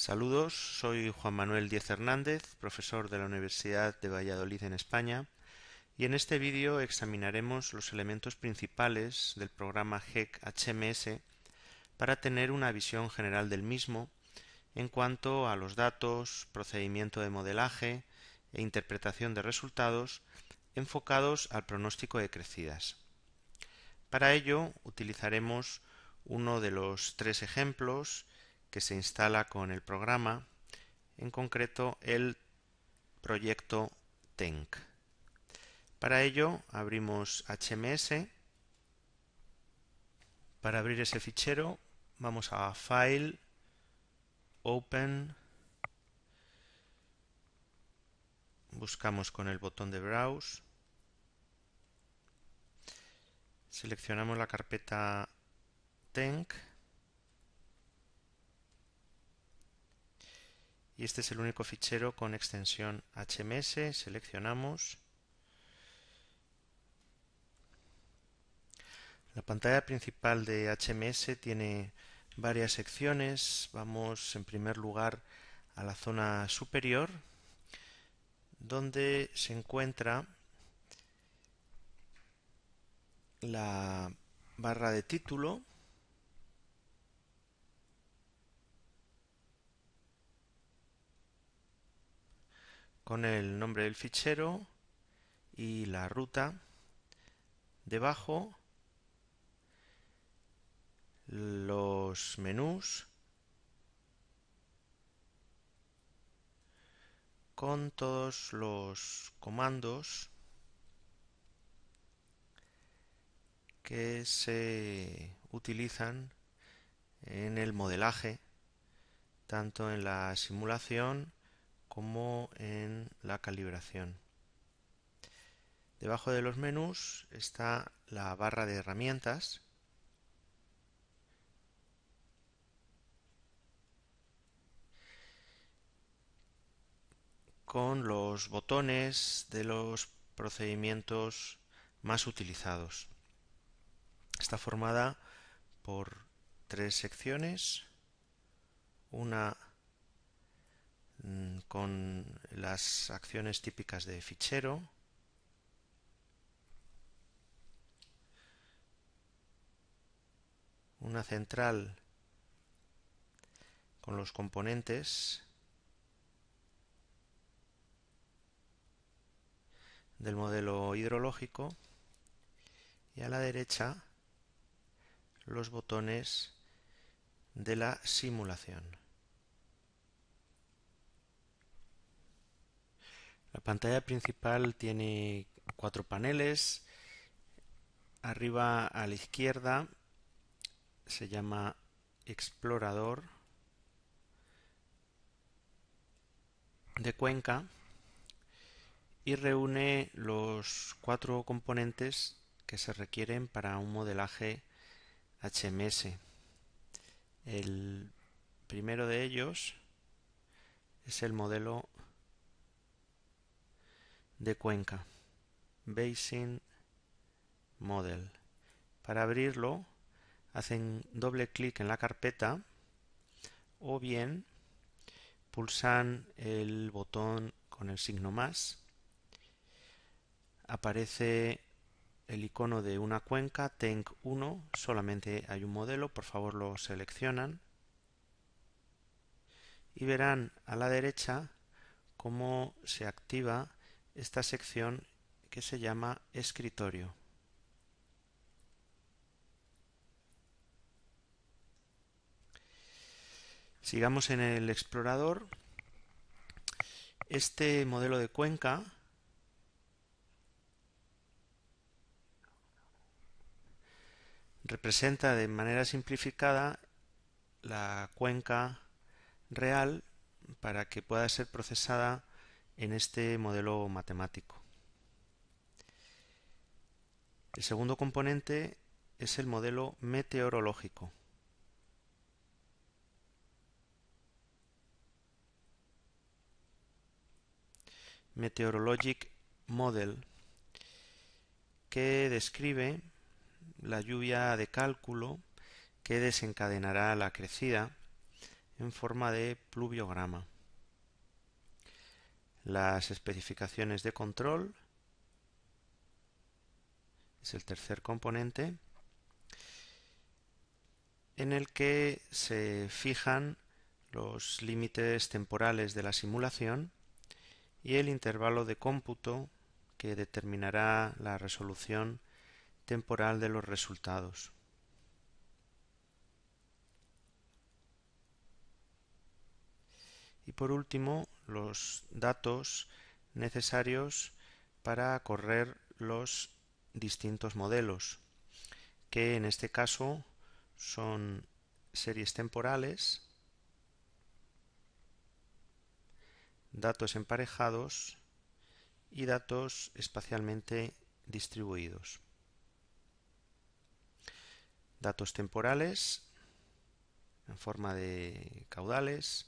Saludos, soy Juan Manuel Díez Hernández, profesor de la Universidad de Valladolid en España, y en este vídeo examinaremos los elementos principales del programa GEC HMS para tener una visión general del mismo en cuanto a los datos, procedimiento de modelaje e interpretación de resultados enfocados al pronóstico de crecidas. Para ello utilizaremos uno de los tres ejemplos que se instala con el programa, en concreto el proyecto TENC. Para ello abrimos HMS. Para abrir ese fichero vamos a File, Open, buscamos con el botón de Browse, seleccionamos la carpeta TENC y este es el único fichero con extensión HMS. Seleccionamos. La pantalla principal de HMS tiene varias secciones. Vamos en primer lugar a la zona superior, donde se encuentra la barra de título, con el nombre del fichero y la ruta. Debajo, los menús con todos los comandos que se utilizan en el modelaje, tanto en la simulación como en la calibración. Debajo de los menús está la barra de herramientas, con los botones de los procedimientos más utilizados. Está formada por tres secciones, una con las acciones típicas de fichero, una central con los componentes del modelo hidrológico y a la derecha los botones de la simulación. La pantalla principal tiene cuatro paneles. Arriba a la izquierda se llama Explorador de cuenca y reúne los cuatro componentes que se requieren para un modelaje HMS. El primero de ellos es el modelo de cuenca, Basin Model. Para abrirlo, hacen doble clic en la carpeta o bien pulsan el botón con el signo más. Aparece el icono de una cuenca, TENC 1, solamente hay un modelo, por favor lo seleccionan y verán a la derecha cómo se activa esta sección que se llama escritorio. Sigamos en el explorador. Este modelo de cuenca representa de manera simplificada la cuenca real para que pueda ser procesada en este modelo matemático. El segundo componente es el modelo meteorológico. Meteorologic Model, que describe la lluvia de cálculo que desencadenará la crecida en forma de pluviograma. Las especificaciones de control es el tercer componente, en el que se fijan los límites temporales de la simulación y el intervalo de cómputo que determinará la resolución temporal de los resultados. Y por último, los datos necesarios para correr los distintos modelos, que en este caso son series temporales, datos emparejados y datos espacialmente distribuidos. Datos temporales en forma de caudales,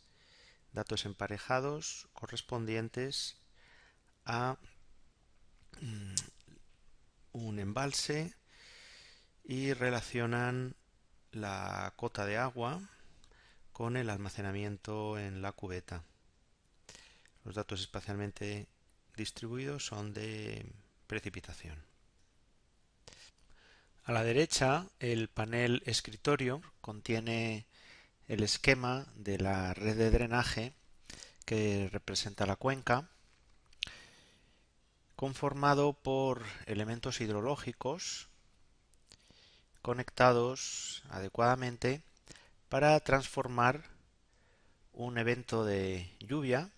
datos emparejados correspondientes a un embalse y relacionan la cota de agua con el almacenamiento en la cubeta. Los datos espacialmente distribuidos son de precipitación. A la derecha, el panel escritorio contiene el esquema de la red de drenaje que representa la cuenca, conformado por elementos hidrológicos conectados adecuadamente para transformar un evento de lluvia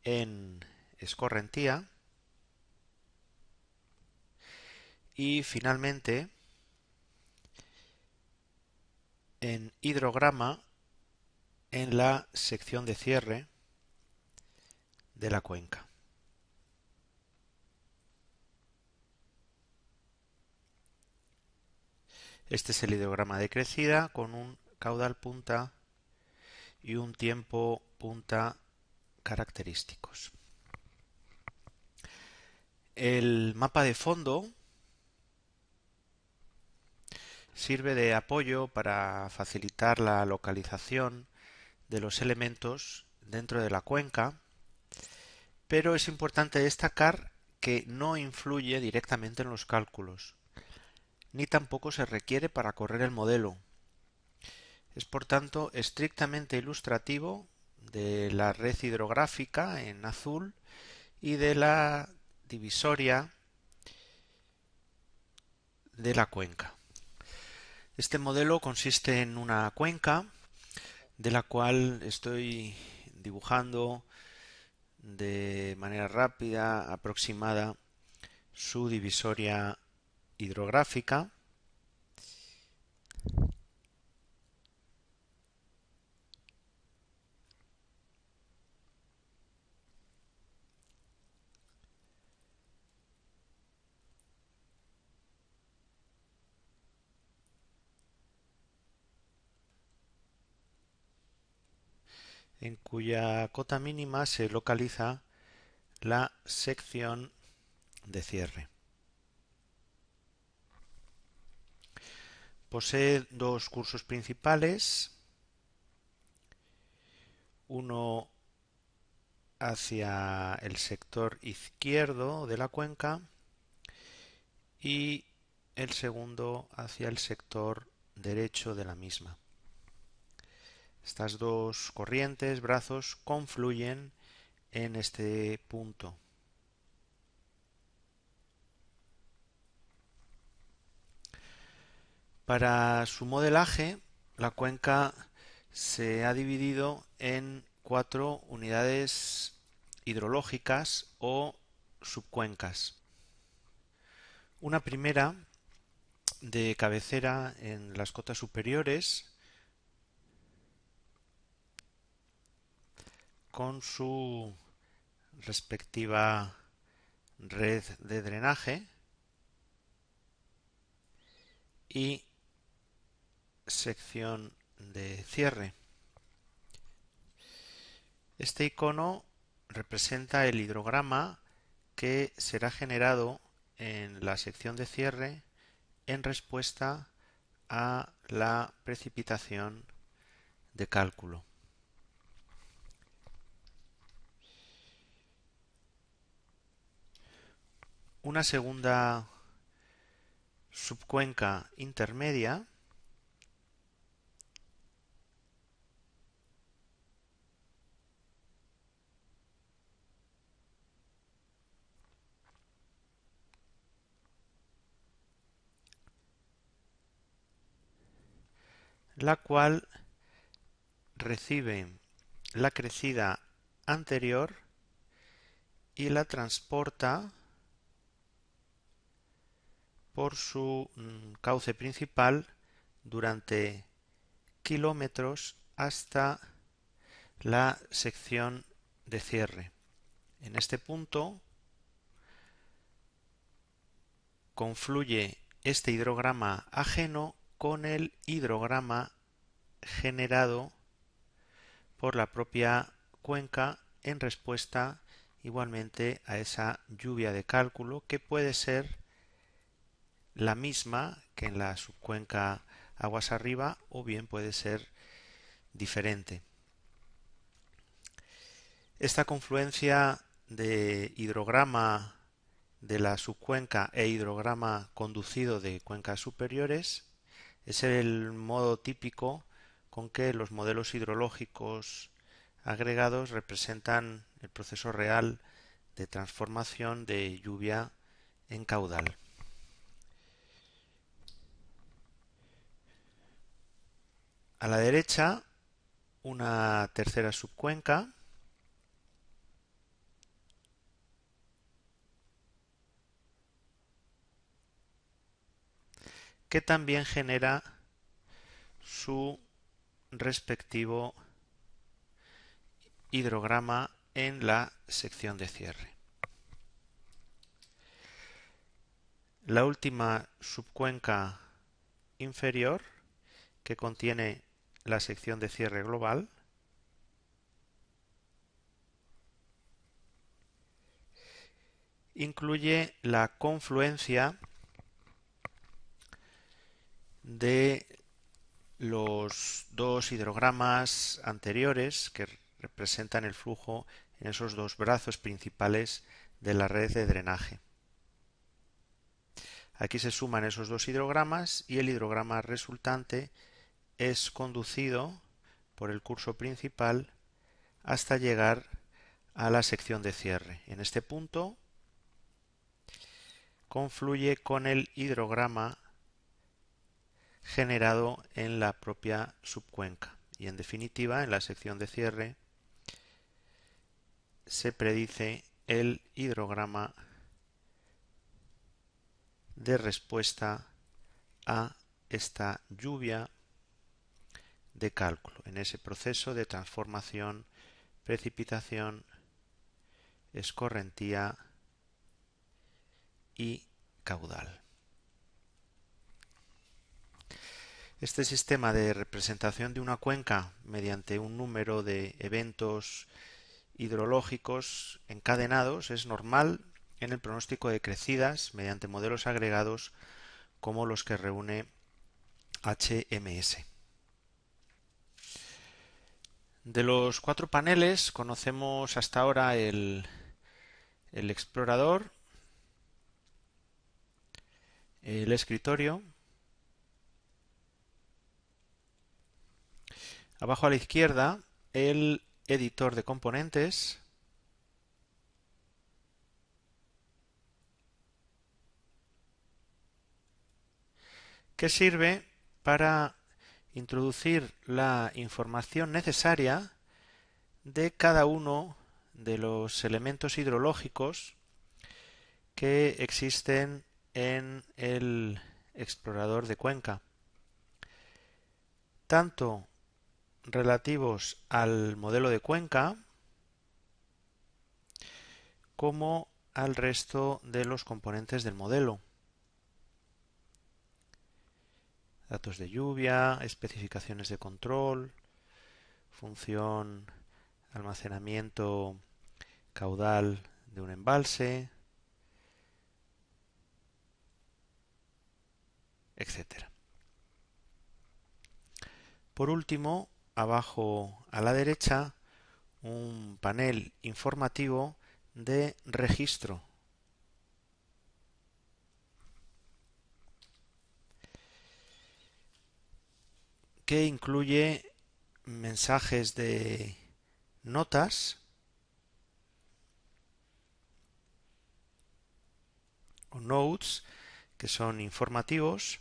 en escorrentía y finalmente en hidrograma en la sección de cierre de la cuenca. Este es el hidrograma de crecida con un caudal punta y un tiempo punta característicos. El mapa de fondo sirve de apoyo para facilitar la localización de los elementos dentro de la cuenca, pero es importante destacar que no influye directamente en los cálculos, ni tampoco se requiere para correr el modelo. Es por tanto estrictamente ilustrativo de la red hidrográfica en azul y de la divisoria de la cuenca. Este modelo consiste en una cuenca de la cual estoy dibujando de manera rápida, aproximada, su divisoria hidrográfica. En cuya cota mínima se localiza la sección de cierre. Posee dos cursos principales, uno hacia el sector izquierdo de la cuenca y el segundo hacia el sector derecho de la misma. Estas dos corrientes, brazos, confluyen en este punto. Para su modelaje, la cuenca se ha dividido en 4 unidades hidrológicas o subcuencas. Una primera de cabecera en las cotas superiores con su respectiva red de drenaje y sección de cierre. Este icono representa el hidrograma que será generado en la sección de cierre en respuesta a la precipitación de cálculo. Una segunda subcuenca intermedia la cual recibe la crecida anterior y la transporta por su cauce principal durante kilómetros hasta la sección de cierre. En este punto confluye este hidrograma ajeno con el hidrograma generado por la propia cuenca en respuesta igualmente a esa lluvia de cálculo, que puede ser la misma que en la subcuenca aguas arriba o bien puede ser diferente. Esta confluencia de hidrograma de la subcuenca e hidrograma conducido de cuencas superiores es el modo típico con que los modelos hidrológicos agregados representan el proceso real de transformación de lluvia en caudal. A la derecha, una tercera subcuenca que también genera su respectivo hidrograma en la sección de cierre. La última subcuenca inferior, que contiene la sección de cierre global, incluye la confluencia de los dos hidrogramas anteriores que representan el flujo en esos dos brazos principales de la red de drenaje. Aquí se suman esos dos hidrogramas y el hidrograma resultante es conducido por el curso principal hasta llegar a la sección de cierre. En este punto confluye con el hidrograma generado en la propia subcuenca y en definitiva en la sección de cierre se predice el hidrograma de respuesta a esta lluvia de cálculo en ese proceso de transformación, precipitación, escorrentía y caudal. Este sistema de representación de una cuenca mediante un número de eventos hidrológicos encadenados es normal en el pronóstico de crecidas mediante modelos agregados como los que reúne HMS. De los 4 paneles conocemos hasta ahora el explorador, el escritorio. Abajo a la izquierda, el editor de componentes. Que sirve para introducir la información necesaria de cada uno de los elementos hidrológicos que existen en el explorador de cuenca, tanto relativos al modelo de cuenca como al resto de los componentes del modelo. Datos de lluvia, especificaciones de control, función, almacenamiento caudal de un embalse, etc. Por último, abajo a la derecha, un panel informativo de registro. Que incluye mensajes de notas o notes, que son informativos,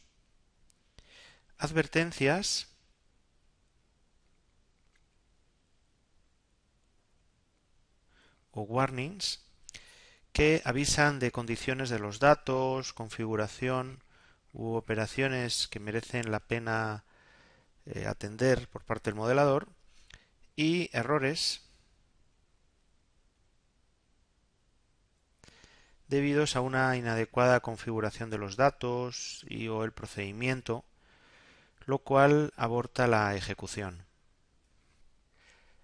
advertencias o warnings, que avisan de condiciones de los datos, configuración u operaciones que merecen la pena atender por parte del modelador, y errores debidos a una inadecuada configuración de los datos o el procedimiento, lo cual aborta la ejecución.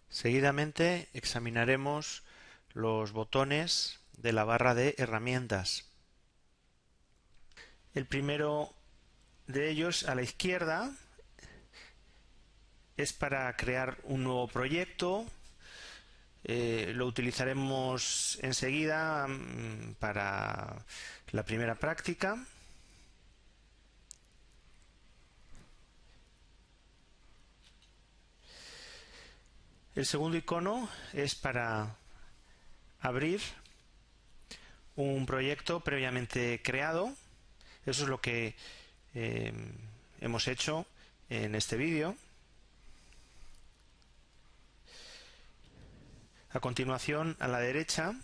Seguidamente examinaremos los botones de la barra de herramientas. El primero de ellos, a la izquierda, es para crear un nuevo proyecto. Lo utilizaremos enseguida para la primera práctica. El segundo icono es para abrir un proyecto previamente creado. Eso es lo que hemos hecho en este vídeo. A continuación, a la derecha,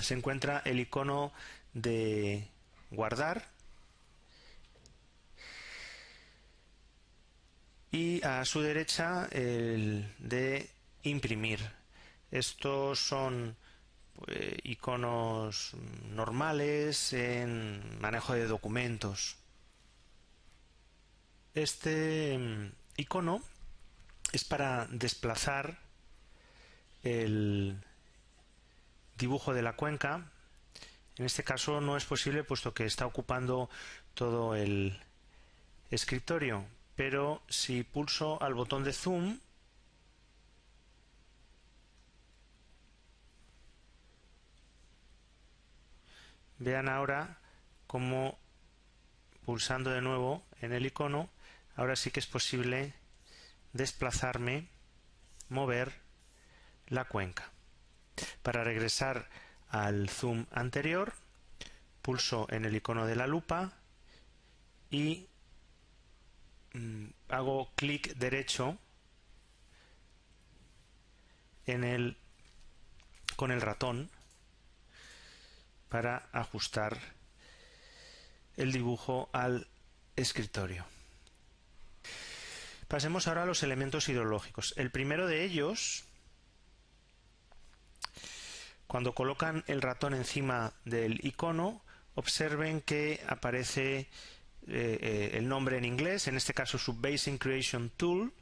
se encuentra el icono de guardar y a su derecha el de imprimir. Estos son iconos normales en manejo de documentos. Este icono es para desplazar el dibujo de la cuenca. En este caso no es posible puesto que está ocupando todo el escritorio, pero si pulso al botón de zoom, vean ahora cómo pulsando de nuevo en el icono, ahora sí que es posible desplazarme, mover la cuenca. Para regresar al zoom anterior, pulso en el icono de la lupa y hago clic derecho con el ratón para ajustar el dibujo al escritorio. Pasemos ahora a los elementos ideológicos. El primero de ellos, cuando colocan el ratón encima del icono, observen que aparece el nombre en inglés, en este caso Subbasing Creation Tool.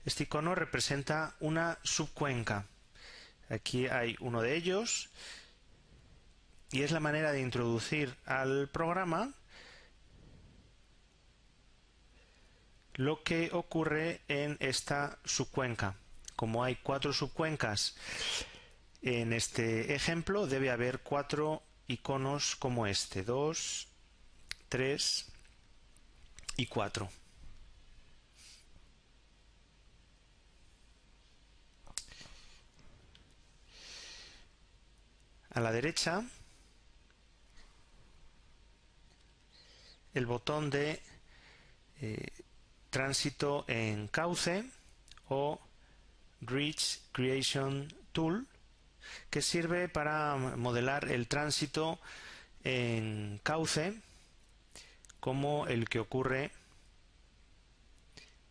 Este icono representa una subcuenca. Aquí hay uno de ellos y es la manera de introducir al programa lo que ocurre en esta subcuenca. Como hay 4 subcuencas en este ejemplo, debe haber 4 iconos como este: 2, 3 y 4. A la derecha, el botón de tránsito en cauce o Bridge Creation Tool, que sirve para modelar el tránsito en cauce como el que ocurre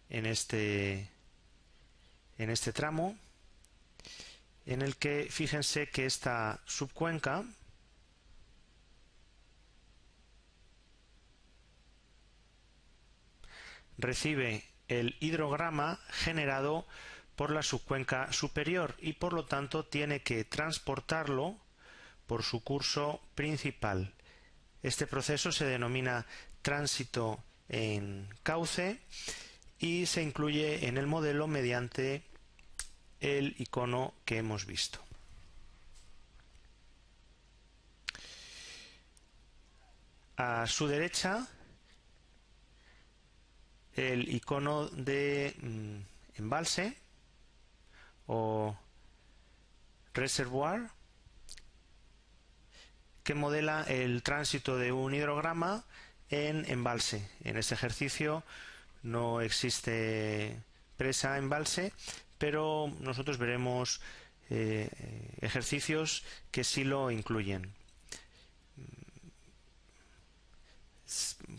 en este tramo, en el que fíjense que esta subcuenca recibe el hidrograma generado por la subcuenca superior y por lo tanto tiene que transportarlo por su curso principal. Este proceso se denomina tránsito en cauce y se incluye en el modelo mediante el icono que hemos visto. A su derecha, el icono de embalse o reservoir, que modela el tránsito de un hidrograma en embalse. En este ejercicio no existe presa embalse, pero nosotros veremos ejercicios que sí lo incluyen.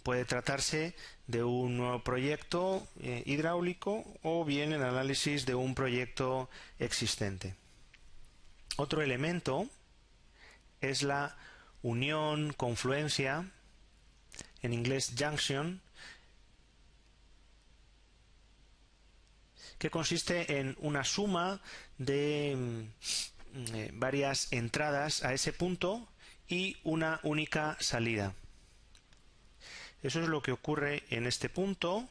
Puede tratarse de un nuevo proyecto hidráulico o bien el análisis de un proyecto existente. Otro elemento es la unión, confluencia, en inglés junction, que consiste en una suma de varias entradas a ese punto y una única salida. Eso es lo que ocurre en este punto,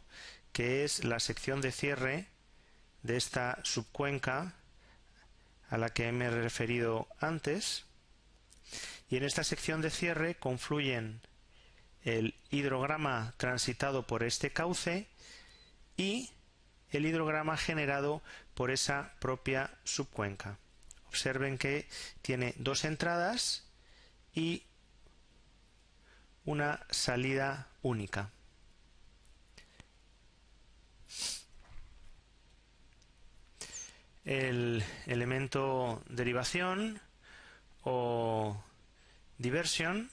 que es la sección de cierre de esta subcuenca a la que me he referido antes. Y en esta sección de cierre confluyen el hidrograma transitado por este cauce y el hidrograma generado por esa propia subcuenca. Observen que tiene dos entradas y una salida única. El elemento derivación o diversion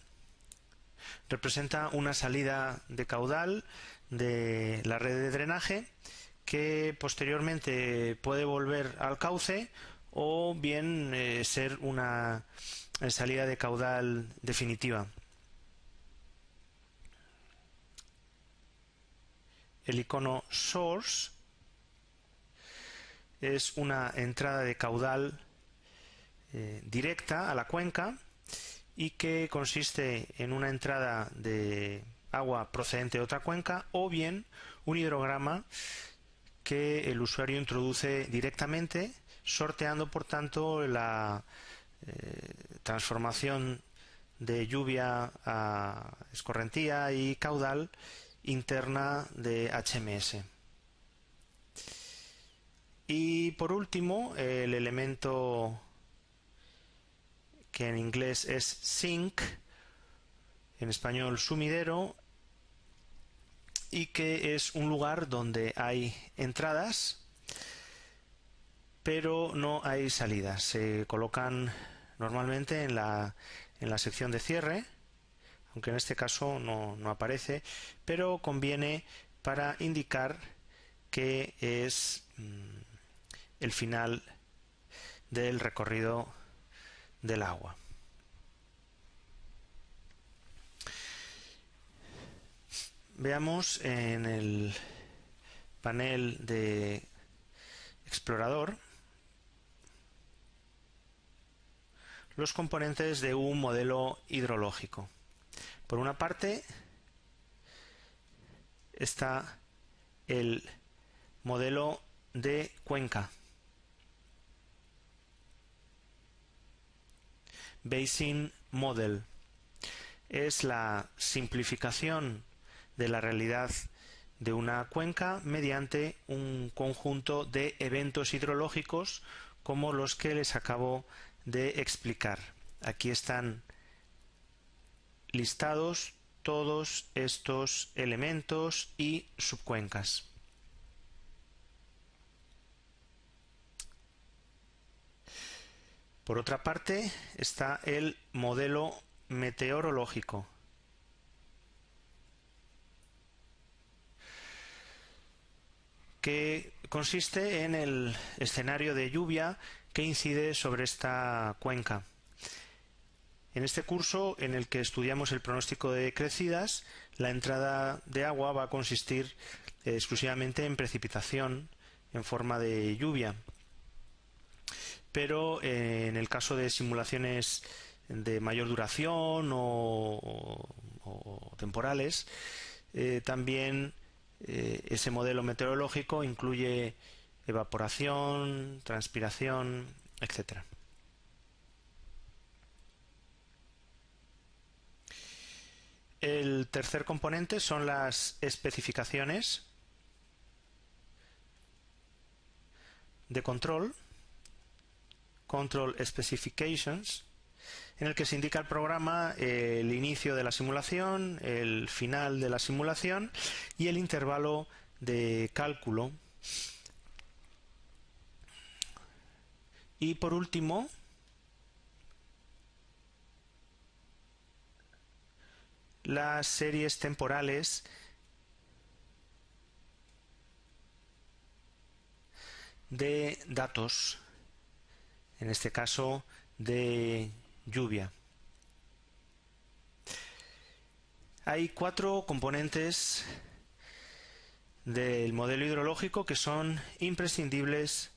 representa una salida de caudal de la red de drenaje que posteriormente puede volver al cauce o bien ser una salida de caudal definitiva. El icono source es una entrada de caudal directa a la cuenca y que consiste en una entrada de agua procedente de otra cuenca o bien un hidrograma que el usuario introduce directamente, sorteando por tanto la transformación de lluvia a escorrentía y caudal interna de HMS. Y por último, el elemento que en inglés es sink, en español sumidero, y que es un lugar donde hay entradas pero no hay salidas. Se colocan normalmente en la sección de cierre, aunque en este caso no aparece, pero conviene para indicar que es el final del recorrido del agua. Veamos en el panel de explorador los componentes de un modelo hidrológico. Por una parte está el modelo de cuenca, Basin Model. Es la simplificación de la realidad de una cuenca mediante un conjunto de eventos hidrológicos como los que les acabo de explicar. Aquí están listados todos estos elementos y subcuencas. Por otra parte está el modelo meteorológico. Que consiste en el escenario de lluvia que incide sobre esta cuenca. En este curso, en el que estudiamos el pronóstico de crecidas, la entrada de agua va a consistir exclusivamente en precipitación en forma de lluvia. Pero en el caso de simulaciones de mayor duración o temporales, también ese modelo meteorológico incluye evaporación, transpiración, etc. El tercer componente son las especificaciones de control, Control Specifications, en el que se indica el programa el inicio de la simulación, el final de la simulación y el intervalo de cálculo. Y por último, las series temporales de datos, en este caso de lluvia. Hay 4 componentes del modelo hidrológico que son imprescindibles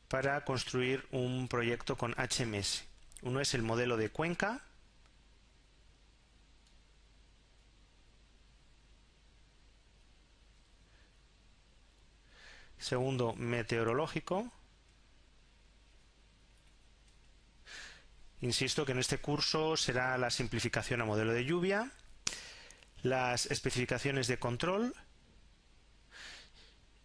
para construir un proyecto con HMS. Uno es el modelo de cuenca, segundo, meteorológico. Insisto que en este curso será la simplificación a modelo de lluvia, las especificaciones de control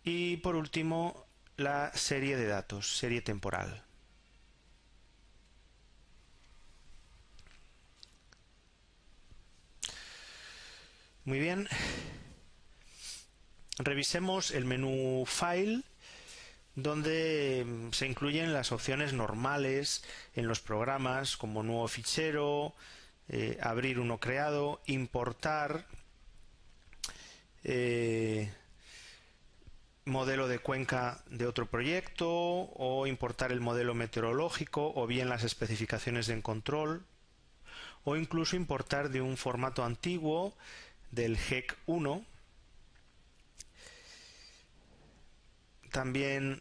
y, por último, la serie de datos, serie temporal. Muy bien. Revisemos el menú File, donde se incluyen las opciones normales en los programas, como nuevo fichero, abrir uno creado, importar, modelo de cuenca de otro proyecto, o importar el modelo meteorológico, o bien las especificaciones de control, o incluso importar de un formato antiguo del GEC 1. También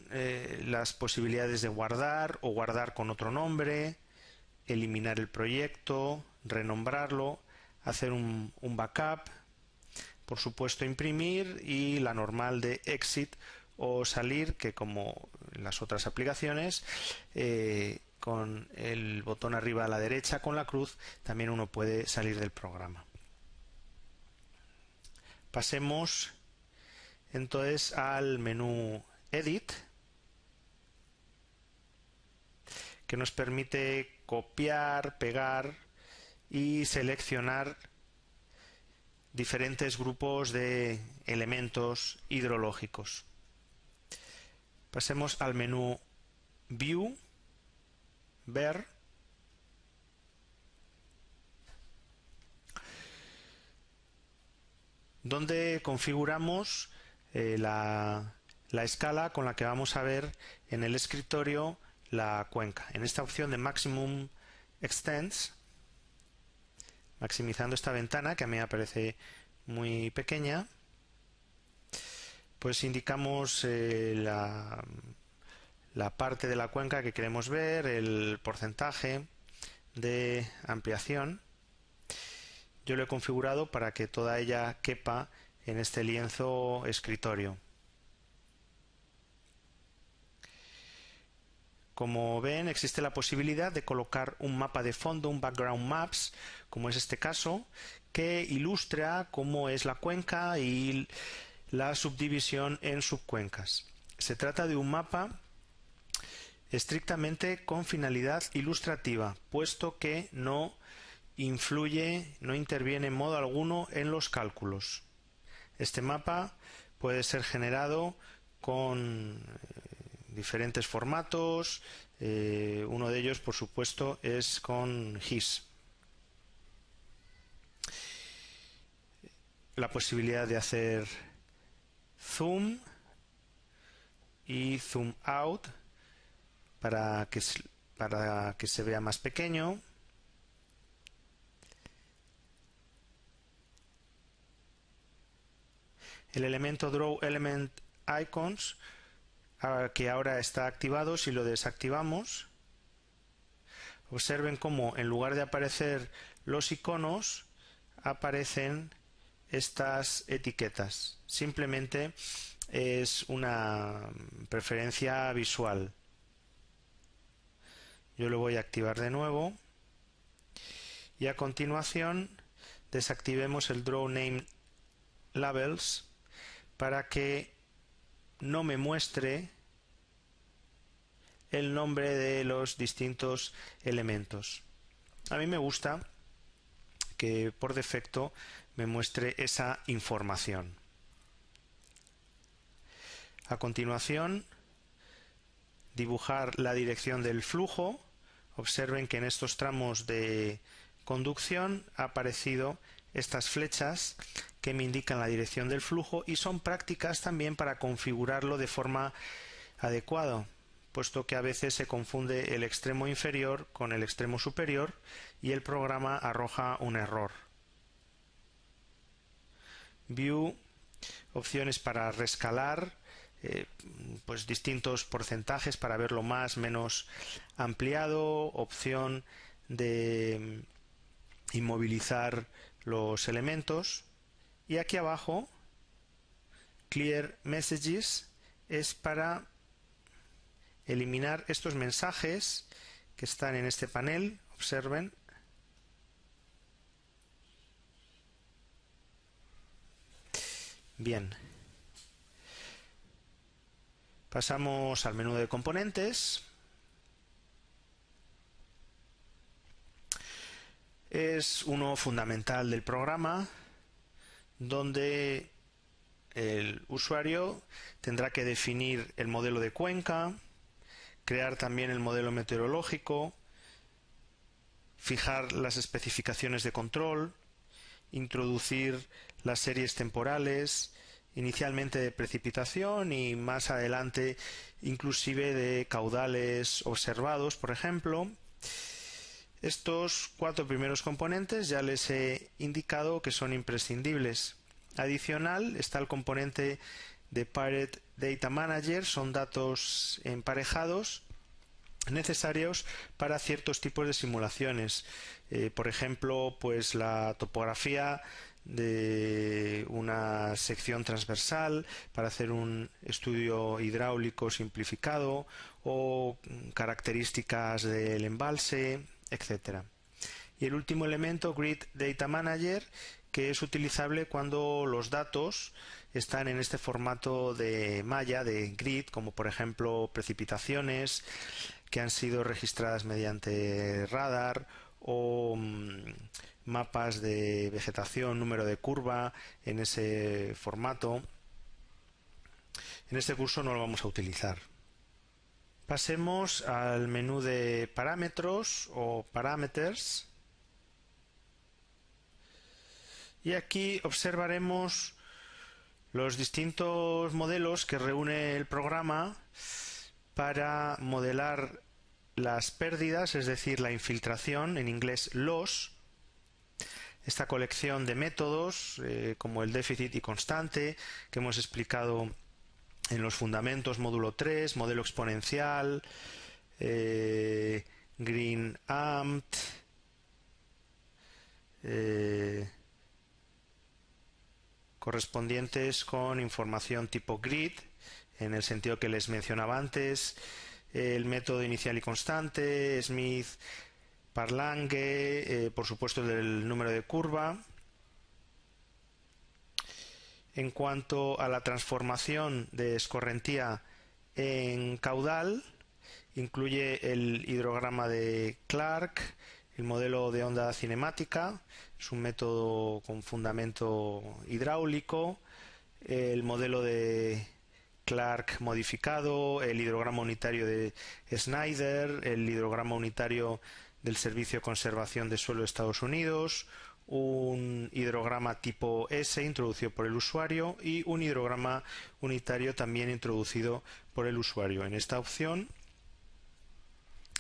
las posibilidades de guardar o guardar con otro nombre, eliminar el proyecto, renombrarlo, hacer un backup, por supuesto imprimir, y la normal de exit o salir, que como en las otras aplicaciones, con el botón arriba a la derecha con la cruz también uno puede salir del programa. Pasemos entonces al menú Edit, que nos permite copiar, pegar y seleccionar diferentes grupos de elementos hidrológicos. Pasemos al menú View, Ver, donde configuramos la escala con la que vamos a ver en el escritorio la cuenca. En esta opción de Maximum Extents, maximizando esta ventana que a mí me parece muy pequeña, pues indicamos la parte de la cuenca que queremos ver, el porcentaje de ampliación. Yo lo he configurado para que toda ella quepa en este lienzo escritorio. Como ven, existe la posibilidad de colocar un mapa de fondo, un background maps, como es este caso, que ilustra cómo es la cuenca y la subdivisión en subcuencas. Se trata de un mapa estrictamente con finalidad ilustrativa, puesto que no influye, no interviene en modo alguno en los cálculos. Este mapa puede ser generado con diferentes formatos, uno de ellos, por supuesto, es con GIS. La posibilidad de hacer zoom y zoom out para que se vea más pequeño. El elemento Draw Element Icons, que ahora está activado, si lo desactivamos, observen cómo en lugar de aparecer los iconos aparecen estas etiquetas. Simplemente es una preferencia visual. Yo lo voy a activar de nuevo y a continuación desactivemos el Draw Name Labels para que no me muestre el nombre de los distintos elementos. A mí me gusta que por defecto me muestre esa información. A continuación, dibujar la dirección del flujo. Observen que en estos tramos de conducción ha aparecido estas flechas que me indican la dirección del flujo y son prácticas también para configurarlo de forma adecuada, puesto que a veces se confunde el extremo inferior con el extremo superior y el programa arroja un error. View, opciones para rescalar, pues distintos porcentajes para verlo más, menos ampliado, opción de inmovilizar los elementos, y aquí abajo Clear Messages es para eliminar estos mensajes que están en este panel. Observen. Bien. Pasamos al menú de componentes. Es uno fundamental del programa, donde el usuario tendrá que definir el modelo de cuenca, crear también el modelo meteorológico, fijar las especificaciones de control, introducir las series temporales, inicialmente de precipitación y más adelante inclusive de caudales observados, por ejemplo. Estos 4 primeros componentes ya les he indicado que son imprescindibles. Adicional está el componente de Pirate Data Manager, son datos emparejados necesarios para ciertos tipos de simulaciones. Por ejemplo, pues la topografía de una sección transversal para hacer un estudio hidráulico simplificado o características del embalse, etcétera. Y el último elemento, Grid Data Manager, que es utilizable cuando los datos están en este formato de malla, de grid, como por ejemplo precipitaciones que han sido registradas mediante radar o mapas de vegetación, número de curva en ese formato. En este curso no lo vamos a utilizar. Pasemos al menú de parámetros o parameters. Y aquí observaremos los distintos modelos que reúne el programa para modelar las pérdidas, es decir, la infiltración, en inglés loss, esta colección de métodos como el déficit y constante que hemos explicado en los fundamentos, módulo 3, modelo exponencial, Green Amt, correspondientes con información tipo grid, en el sentido que les mencionaba antes, el método inicial y constante, Smith, Parlange, por supuesto del número de curva. En cuanto a la transformación de escorrentía en caudal, incluye el hidrograma de Clark, el modelo de onda cinemática, es un método con fundamento hidráulico, el modelo de Clark modificado, el hidrograma unitario de Snyder, el hidrograma unitario del Servicio de Conservación de Suelo de Estados Unidos, un hidrograma tipo S introducido por el usuario y un hidrograma unitario también introducido por el usuario. En esta opción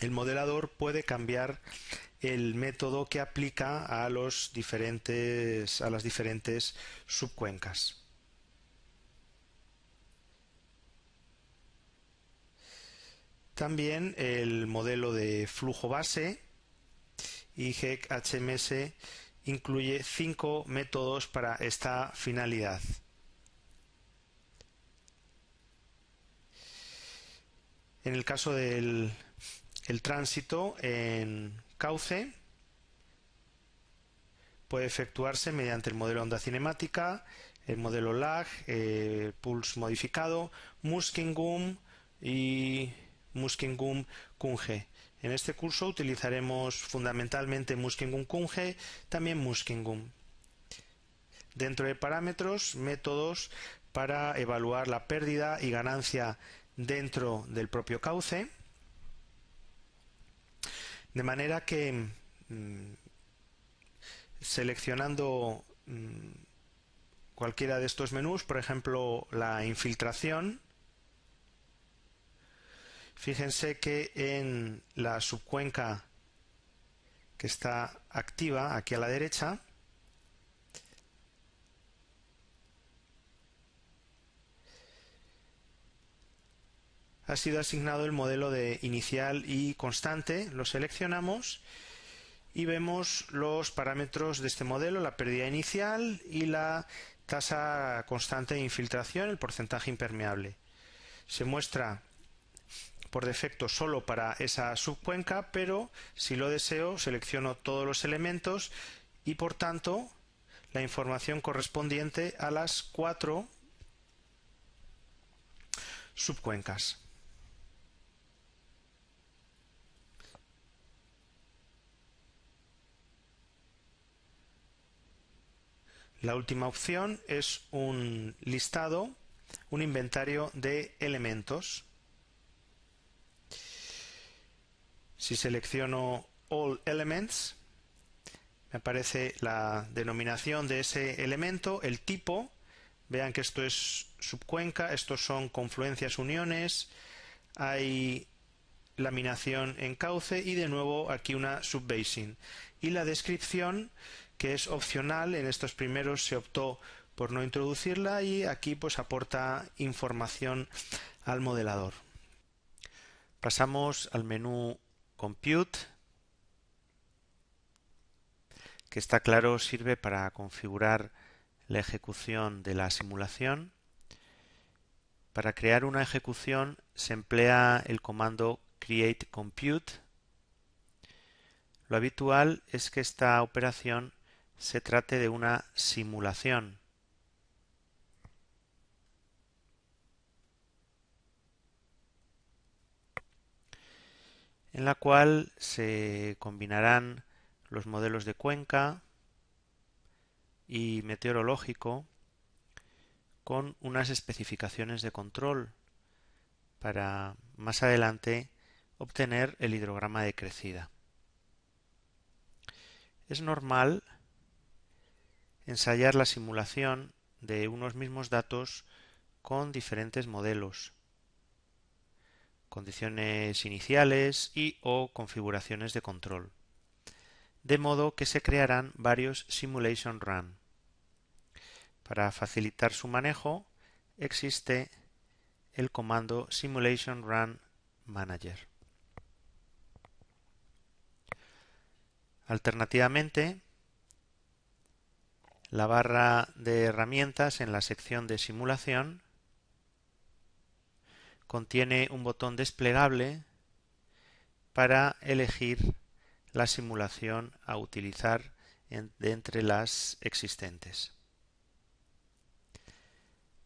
el modelador puede cambiar el método que aplica a las diferentes subcuencas. También el modelo de flujo base y GEC HMS incluye 5 métodos para esta finalidad. En el caso del tránsito en cauce, puede efectuarse mediante el modelo onda cinemática, el modelo lag, pulse modificado, Muskingum y Muskingum Kunge. En este curso utilizaremos fundamentalmente Muskingum Kunge, también Muskingum. Dentro de parámetros, métodos para evaluar la pérdida y ganancia dentro del propio cauce, de manera que seleccionando cualquiera de estos menús, por ejemplo la infiltración, fíjense que en la subcuenca que está activa aquí a la derecha, ha sido asignado el modelo de inicial y constante. Lo seleccionamos y vemos los parámetros de este modelo, la pérdida inicial y la tasa constante de infiltración, el porcentaje impermeable. Se muestra por defecto solo para esa subcuenca, pero si lo deseo selecciono todos los elementos y por tanto la información correspondiente a las 4 subcuencas. La última opción es un listado, un inventario de elementos. Si selecciono All Elements, me aparece la denominación de ese elemento, el tipo. Vean que esto es subcuenca, estos son confluencias uniones, hay laminación en cauce y de nuevo aquí una subbasin. Y la descripción, que es opcional, en estos primeros se optó por no introducirla y aquí pues aporta información al modelador. Pasamos al menú Compute, que está claro sirve para configurar la ejecución de la simulación. Para crear una ejecución se emplea el comando create_compute. Lo habitual es que esta operación se trate de una simulación. En la cual se combinarán los modelos de cuenca y meteorológico con unas especificaciones de control para más adelante obtener el hidrograma de crecida. Es normal ensayar la simulación de unos mismos datos con diferentes modelos, condiciones iniciales y o configuraciones de control, de modo que se crearán varios simulation run. Para facilitar su manejo existe el comando simulation run manager. Alternativamente, la barra de herramientas en la sección de simulación contiene un botón desplegable para elegir la simulación a utilizar de entre las existentes.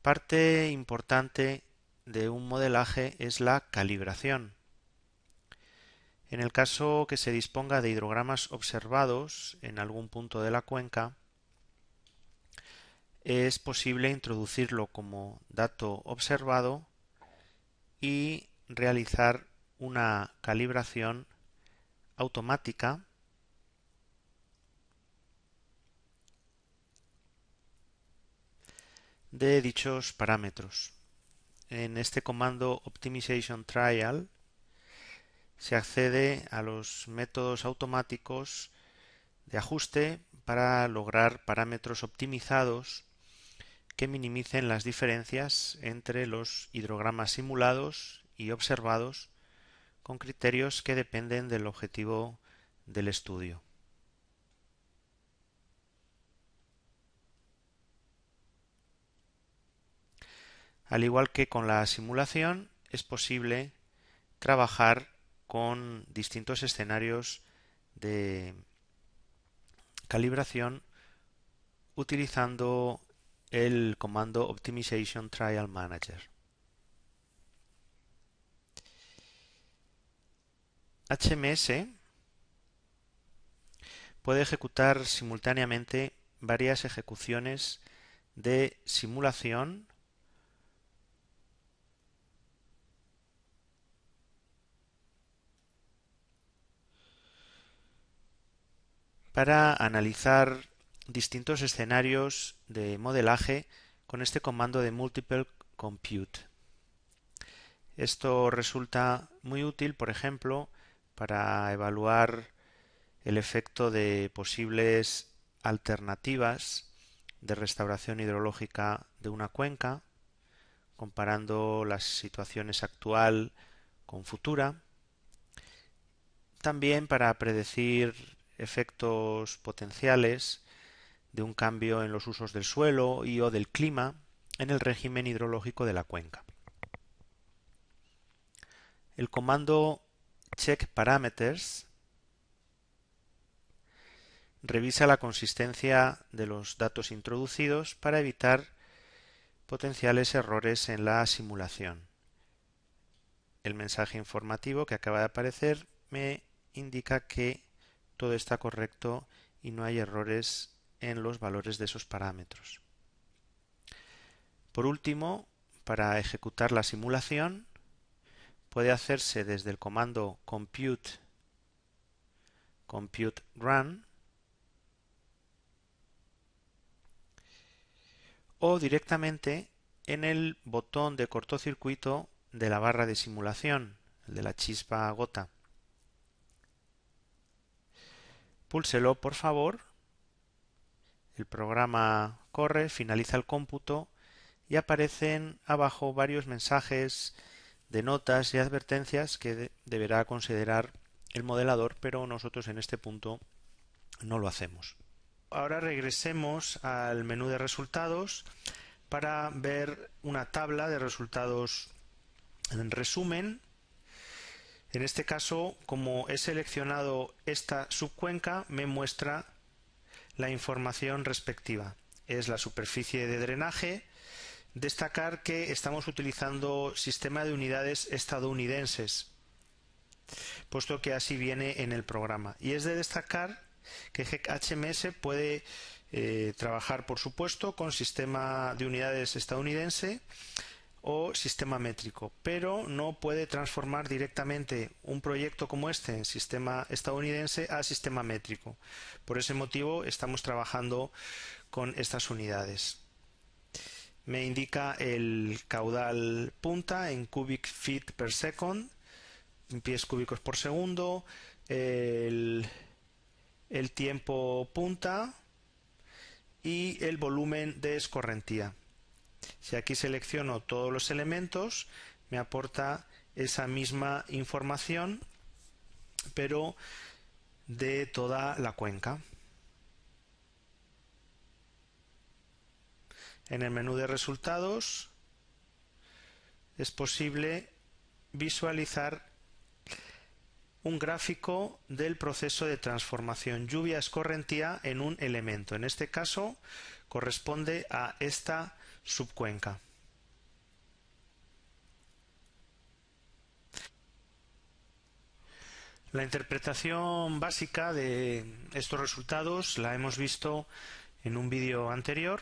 Parte importante de un modelaje es la calibración. En el caso que se disponga de hidrogramas observados en algún punto de la cuenca, es posible introducirlo como dato observado y realizar una calibración automática de dichos parámetros. En este comando Optimization Trial se accede a los métodos automáticos de ajuste para lograr parámetros optimizados que minimicen las diferencias entre los hidrogramas simulados y observados con criterios que dependen del objetivo del estudio. Al igual que con la simulación, es posible trabajar con distintos escenarios de calibración utilizando el comando Optimization Trial Manager. HMS puede ejecutar simultáneamente varias ejecuciones de simulación para analizar distintos escenarios de modelaje con este comando de Multiple Compute. Esto resulta muy útil, por ejemplo, para evaluar el efecto de posibles alternativas de restauración hidrológica de una cuenca, comparando las situaciones actual con futura. También para predecir efectos potenciales de un cambio en los usos del suelo y o del clima en el régimen hidrológico de la cuenca. El comando check parameters revisa la consistencia de los datos introducidos para evitar potenciales errores en la simulación. El mensaje informativo que acaba de aparecer me indica que todo está correcto y no hay errores en los valores de esos parámetros. Por último, para ejecutar la simulación, puede hacerse desde el comando compute run o directamente en el botón de cortocircuito de la barra de simulación, el de la chispa gota. Púlselo, por favor. El programa corre, finaliza el cómputo y aparecen abajo varios mensajes de notas y advertencias que deberá considerar el modelador, pero nosotros en este punto no lo hacemos. Ahora regresemos al menú de resultados para ver una tabla de resultados en resumen. En este caso, como he seleccionado esta subcuenca, me muestra la información respectiva. Es la superficie de drenaje. Destacar que estamos utilizando sistema de unidades estadounidenses, puesto que así viene en el programa. Y es de destacar que HMS puede trabajar, por supuesto, con sistema de unidades estadounidense o sistema métrico, pero no puede transformar directamente un proyecto como este en sistema estadounidense a sistema métrico. Por ese motivo estamos trabajando con estas unidades. Me indica el caudal punta en cubic feet per second, en pies cúbicos por segundo, el tiempo punta y el volumen de escorrentía. Si aquí selecciono todos los elementos, me aporta esa misma información, pero de toda la cuenca. En el menú de resultados es posible visualizar un gráfico del proceso de transformación lluvia-escorrentía en un elemento. En este caso corresponde a esta subcuenca. La interpretación básica de estos resultados la hemos visto en un vídeo anterior,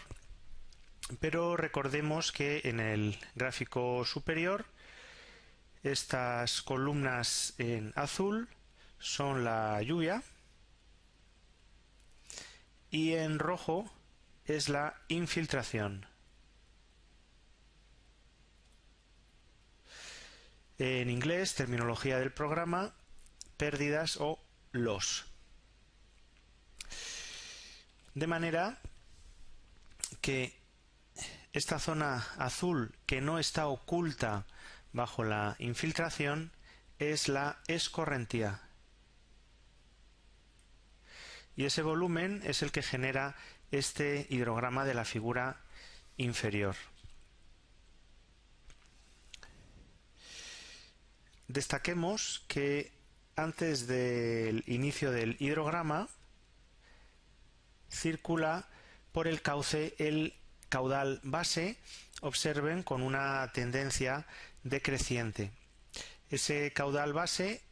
pero recordemos que en el gráfico superior estas columnas en azul son la lluvia y en rojo es la infiltración. En inglés, terminología del programa, pérdidas o loss. De manera que esta zona azul que no está oculta bajo la infiltración es la escorrentía. Y ese volumen es el que genera este hidrograma de la figura inferior. destaquemos que antes del inicio del hidrograma circula por el cauce el caudal base, observen, con una tendencia decreciente. Ese caudal base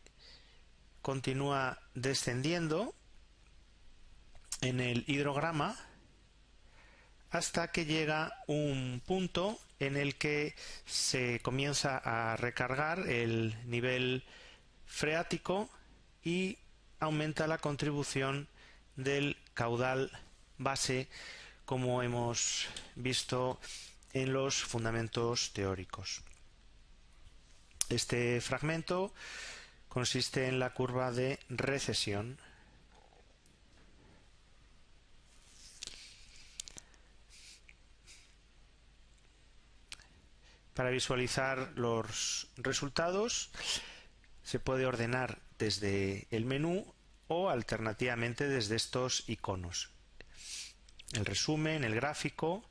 continúa descendiendo en el hidrograma hasta que llega un punto en el que se comienza a recargar el nivel freático y aumenta la contribución del caudal base, como hemos visto en los fundamentos teóricos. Este fragmento consiste en la curva de recesión. Para visualizar los resultados se puede ordenar desde el menú o alternativamente desde estos iconos. El resumen, el gráfico.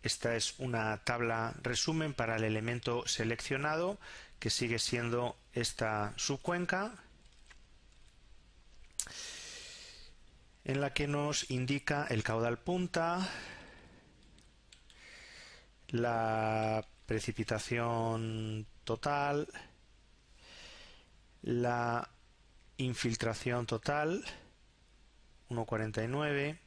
Esta es una tabla resumen para el elemento seleccionado, que sigue siendo esta subcuenca, en la que nos indica el caudal punta, la precipitación total, la infiltración total, 1,49,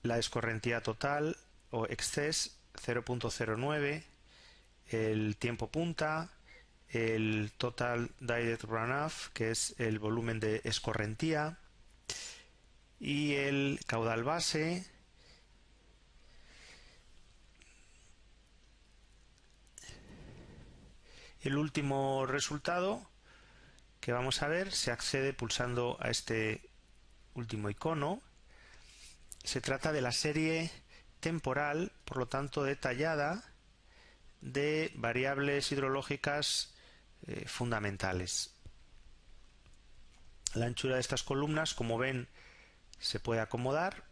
la escorrentía total o excess, 0,09, el tiempo punta, el total direct runoff, que es el volumen de escorrentía, y el caudal base, el último resultado que vamos a ver se accede pulsando a este último icono. Se trata de la serie temporal, por lo tanto detallada, de variables hidrológicas fundamentales. La anchura de estas columnas, como ven, se puede acomodar.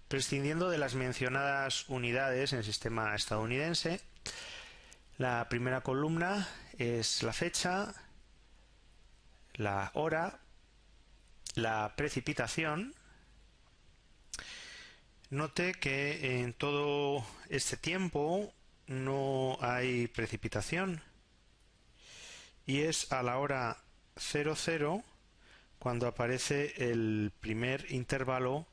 Prescindiendo de las mencionadas unidades en el sistema estadounidense, la primera columna es la fecha, la hora, la precipitación. Note que en todo este tiempo no hay precipitación y es a la hora 00 cuando aparece el primer intervalo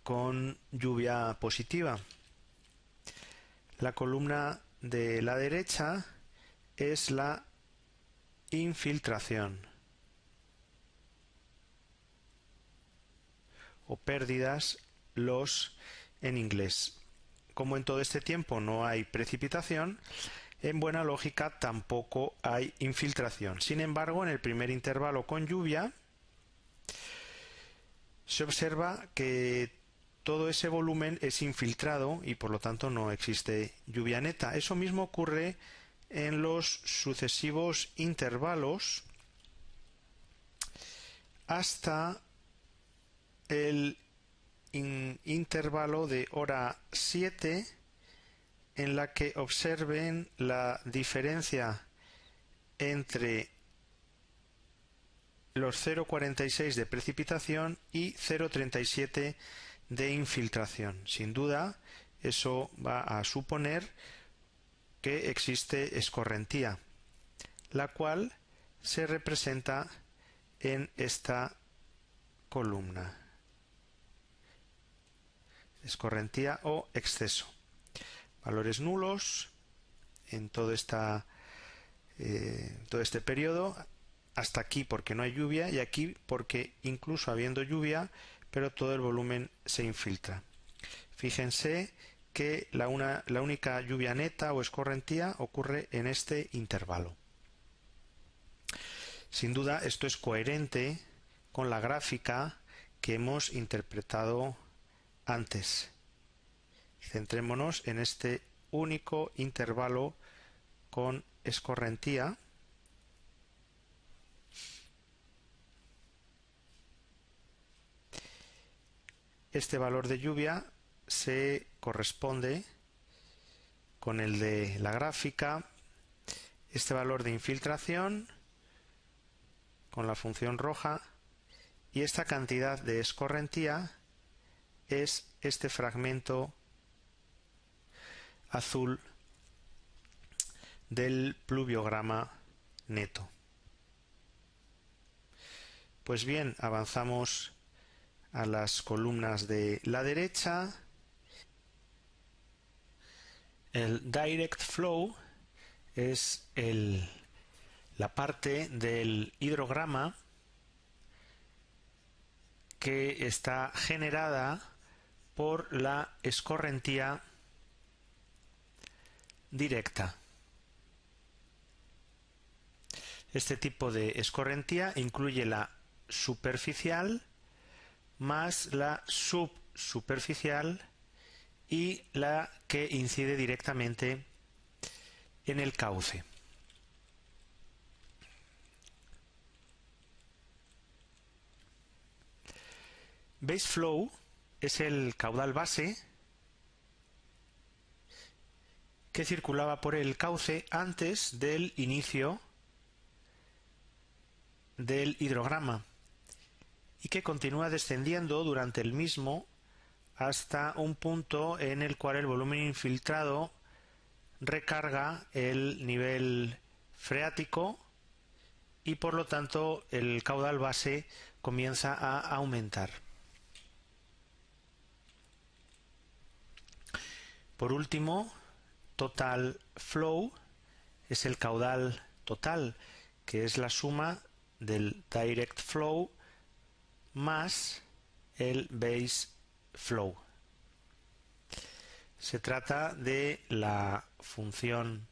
con lluvia positiva. La columna de la derecha es la infiltración o pérdidas, loss en inglés. Como en todo este tiempo no hay precipitación, en buena lógica tampoco hay infiltración. Sin embargo, en el primer intervalo con lluvia se observa que todo ese volumen es infiltrado y por lo tanto no existe lluvia neta. Eso mismo ocurre en los sucesivos intervalos hasta el intervalo de hora 7, en la que observen la diferencia entre los 0,46 de precipitación y 0,37 de infiltración. Sin duda, eso va a suponer que existe escorrentía, la cual se representa en esta columna. Escorrentía o exceso. Valores nulos en todo este periodo, hasta aquí porque no hay lluvia y aquí porque incluso habiendo lluvia, pero todo el volumen se infiltra. Fíjense que la única lluvia neta o escorrentía ocurre en este intervalo. Sin duda, esto es coherente con la gráfica que hemos interpretado antes. Centrémonos en este único intervalo con escorrentía. este valor de lluvia se corresponde con el de la gráfica, este valor de infiltración con la función roja, y esta cantidad de escorrentía es este fragmento azul del pluviograma neto. Pues bien, avanzamos a las columnas de la derecha. El direct flow es la parte del hidrograma que está generada por la escorrentía directa. Este tipo de escorrentía incluye la superficial más la subsuperficial y la que incide directamente en el cauce. Base flow es el caudal base que circulaba por el cauce antes del inicio del hidrograma y que continúa descendiendo durante el mismo hasta un punto en el cual el volumen infiltrado recarga el nivel freático y por lo tanto el caudal base comienza a aumentar. Por último, total flow es el caudal total, que es la suma del direct flow más el base flow. Se trata de la función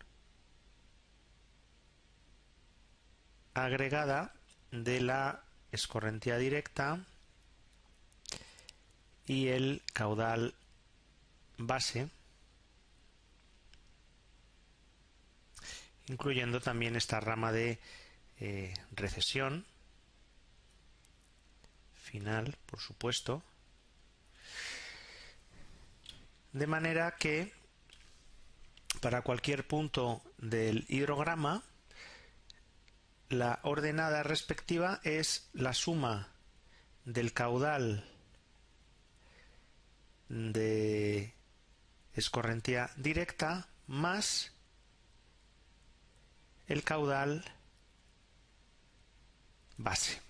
agregada de la escorrentía directa y el caudal base, incluyendo también esta rama de recesión final, por supuesto, de manera que para cualquier punto del hidrograma la ordenada respectiva es la suma del caudal de escorrentía directa más el caudal base.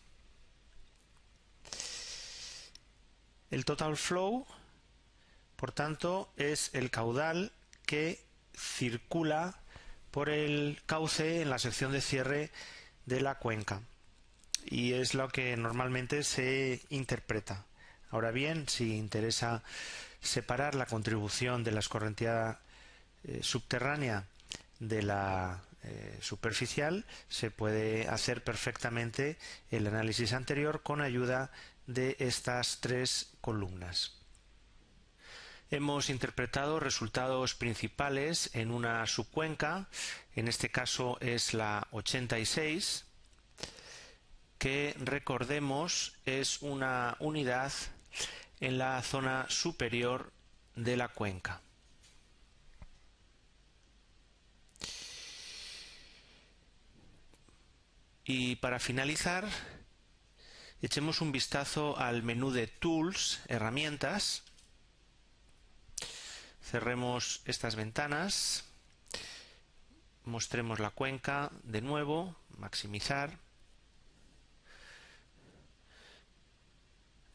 El total flow, por tanto, es el caudal que circula por el cauce en la sección de cierre de la cuenca y es lo que normalmente se interpreta. Ahora bien, si interesa separar la contribución de la escorrentía subterránea de la superficial, se puede hacer perfectamente el análisis anterior con ayuda de estas tres columnas. Hemos interpretado resultados principales en una subcuenca, en este caso es la 86, que recordemos es una unidad en la zona superior de la cuenca. Y para finalizar, echemos un vistazo al menú de Tools, herramientas. Cerremos estas ventanas, mostremos la cuenca de nuevo, maximizar.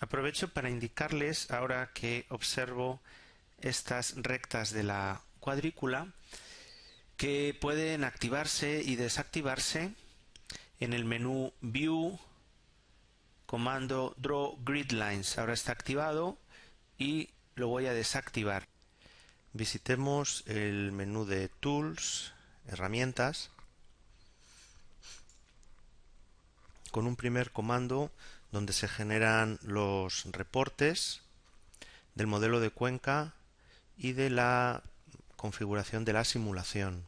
Aprovecho para indicarles, ahora que observo estas rectas de la cuadrícula, que pueden activarse y desactivarse en el menú View, comando Draw Grid Lines. Ahora está activado y lo voy a desactivar. Visitemos el menú de Tools, herramientas, con un primer comando donde se generan los reportes del modelo de cuenca y de la configuración de la simulación.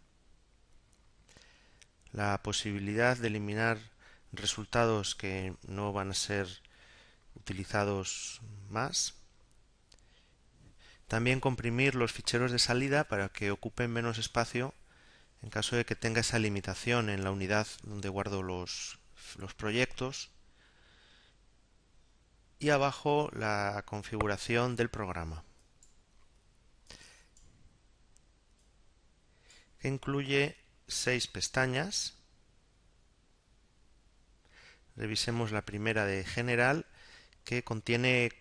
La posibilidad de eliminar resultados que no van a ser utilizados más También comprimir los ficheros de salida para que ocupen menos espacio en caso de que tenga esa limitación en la unidad donde guardo los proyectos. Y abajo la configuración del programa, que incluye 6 pestañas. Revisemos la primera de General, que contiene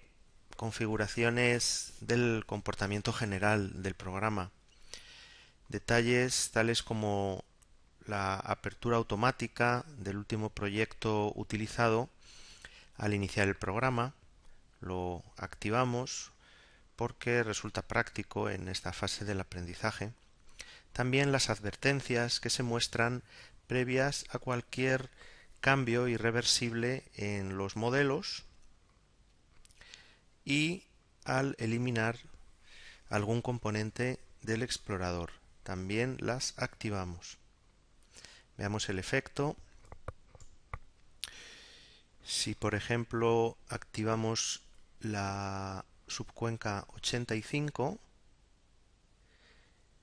configuraciones del comportamiento general del programa. Detalles tales como la apertura automática del último proyecto utilizado al iniciar el programa. Lo activamos porque resulta práctico en esta fase del aprendizaje. También las advertencias que se muestran previas a cualquier cambio irreversible en los modelos y al eliminar algún componente del explorador. También las activamos. Veamos el efecto. Si por ejemplo activamos la subcuenca 85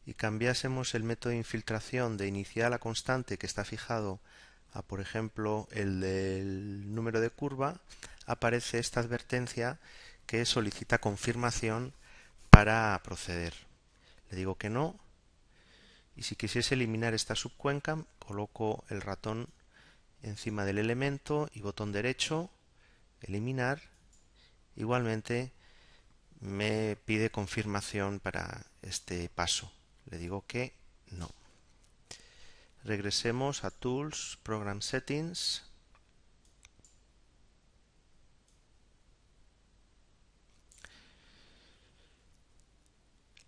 y cambiásemos el método de infiltración de inicial a constante, que está fijado a, por ejemplo, el del número de curva, aparece esta advertencia que solicita confirmación para proceder. Le digo que no, y si quisiese eliminar esta subcuenca, coloco el ratón encima del elemento y botón derecho, eliminar. Igualmente me pide confirmación para este paso. Le digo que no. Regresemos a Tools, Program Settings.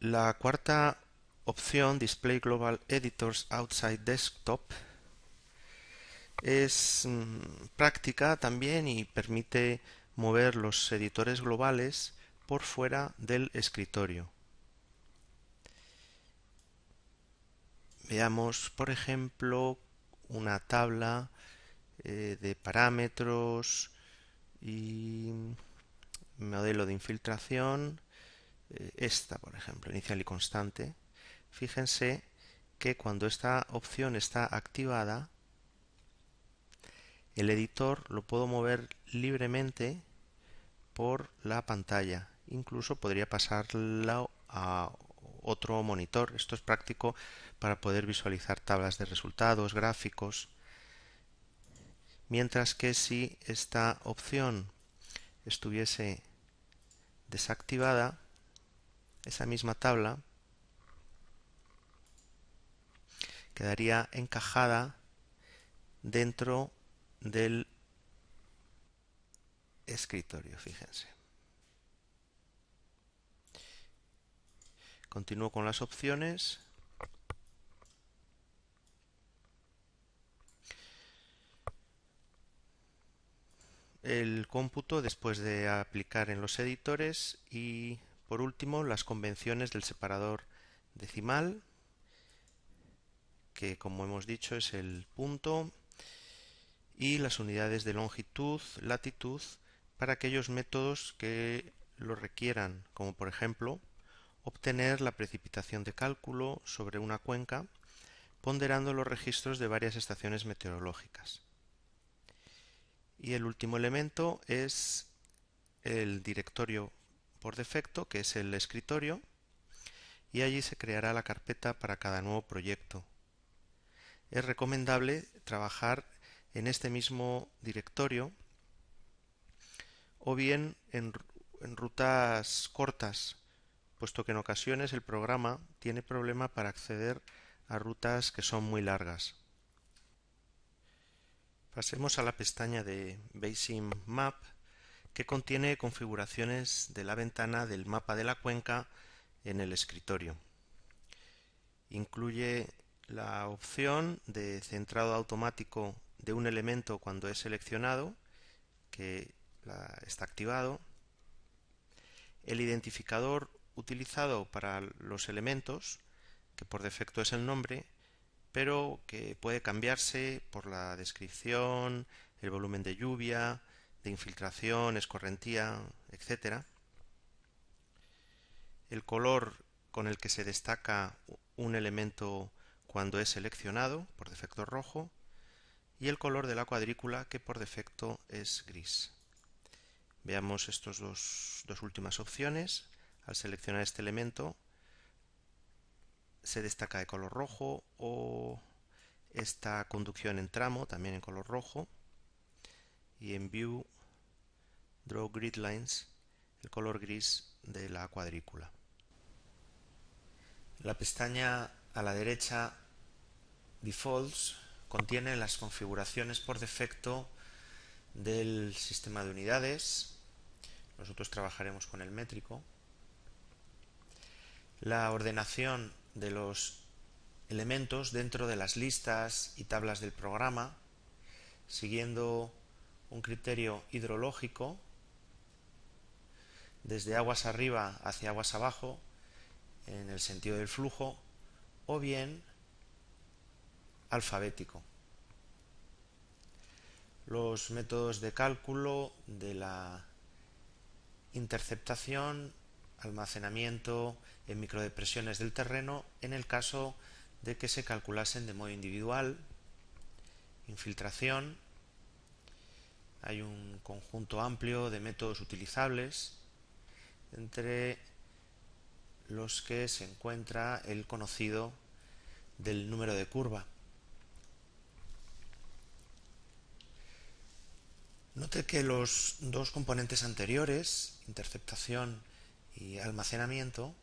La cuarta opción, Display Global Editors Outside Desktop, es práctica también y permite mover los editores globales por fuera del escritorio. Veamos, por ejemplo, una tabla de parámetros y modelo de infiltración. Esta, por ejemplo, inicial y constante. Fíjense que cuando esta opción está activada, el editor lo puedo mover libremente por la pantalla. Incluso podría pasarlo a otro monitor. Esto es práctico para poder visualizar tablas de resultados, gráficos. Mientras que si esta opción estuviese desactivada, esa misma tabla quedaría encajada dentro del escritorio, fíjense. Continúo con las opciones. El cómputo después de aplicar en los editores y por último las convenciones del separador decimal, que como hemos dicho es el punto, y las unidades de longitud, latitud para aquellos métodos que lo requieran, como por ejemplo obtener la precipitación de cálculo sobre una cuenca ponderando los registros de varias estaciones meteorológicas. Y el último elemento es el directorio por defecto, que es el escritorio, y allí se creará la carpeta para cada nuevo proyecto. Es recomendable trabajar en este mismo directorio o bien en rutas cortas, puesto que en ocasiones el programa tiene problema para acceder a rutas que son muy largas. Pasemos a la pestaña de Basin Map, que contiene configuraciones de la ventana del mapa de la cuenca en el escritorio. Incluye la opción de centrado automático de un elemento cuando es seleccionado, que está activado, el identificador utilizado para los elementos, que por defecto es el nombre, pero que puede cambiarse por la descripción, el volumen de lluvia, de infiltración, escorrentía, etc. el color con el que se destaca un elemento cuando es seleccionado, por defecto rojo, y el color de la cuadrícula, que por defecto es gris. Veamos estas dos últimas opciones. Al seleccionar este elemento se destaca de color rojo, o esta conducción en tramo también en color rojo, y en View, Draw Grid Lines, el color gris de la cuadrícula. La pestaña a la derecha, Defaults, contiene las configuraciones por defecto del sistema de unidades. Nosotros trabajaremos con el métrico. La ordenación de los elementos dentro de las listas y tablas del programa, siguiendo un criterio hidrológico, desde aguas arriba hacia aguas abajo, en el sentido del flujo, o bien alfabético. Los métodos de cálculo de la interceptación, almacenamiento en microdepresiones del terreno en el caso de que se calculasen de modo individual, infiltración. Hay un conjunto amplio de métodos utilizables, entre los que se encuentra el conocido del número de curva. Note que los dos componentes anteriores, interceptación y almacenamiento,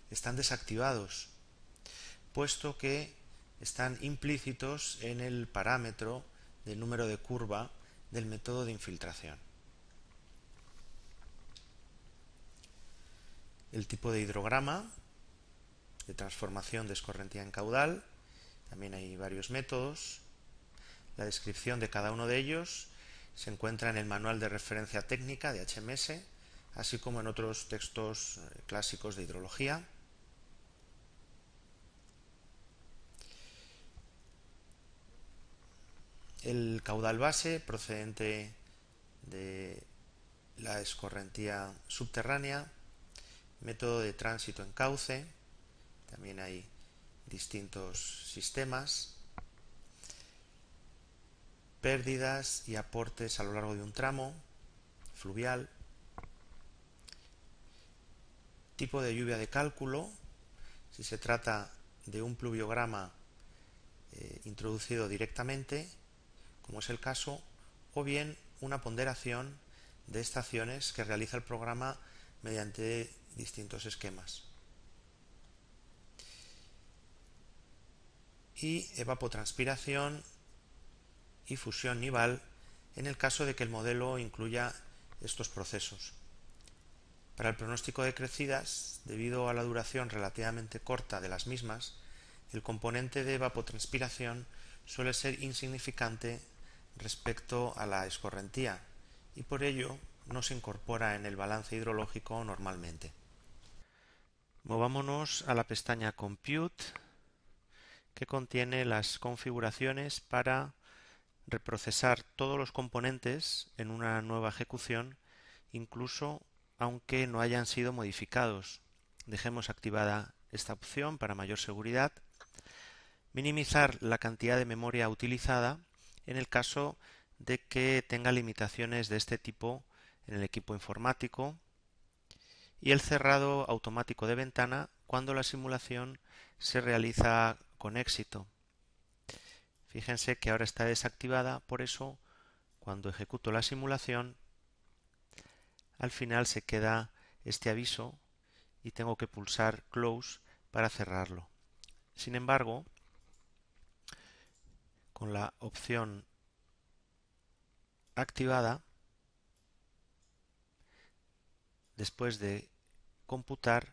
están desactivados, puesto que están implícitos en el parámetro del número de curva del método de infiltración. El tipo de hidrograma, de transformación de escorrentía en caudal, también hay varios métodos. La descripción de cada uno de ellos se encuentra en el manual de referencia técnica de HMS, así como en otros textos clásicos de hidrología. El caudal base, procedente de la escorrentía subterránea, método de tránsito en cauce, también hay distintos sistemas, pérdidas y aportes a lo largo de un tramo fluvial, tipo de lluvia de cálculo, si se trata de un pluviograma introducido directamente, como es el caso, o bien una ponderación de estaciones que realiza el programa mediante distintos esquemas. Y evapotranspiración y fusión nival en el caso de que el modelo incluya estos procesos. Para el pronóstico de crecidas, debido a la duración relativamente corta de las mismas, el componente de evapotranspiración suele ser insignificante respecto a la escorrentía y por ello no se incorpora en el balance hidrológico normalmente. Movámonos a la pestaña Compute, que contiene las configuraciones para reprocesar todos los componentes en una nueva ejecución, incluso aunque no hayan sido modificados. Dejemos activada esta opción para mayor seguridad. Minimizar la cantidad de memoria utilizada en el caso de que tenga limitaciones de este tipo en el equipo informático, y el cerrado automático de ventana cuando la simulación se realiza con éxito. Fíjense que ahora está desactivada, por eso cuando ejecuto la simulación al final se queda este aviso y tengo que pulsar Close para cerrarlo. Sin embargo, con la opción activada, después de computar,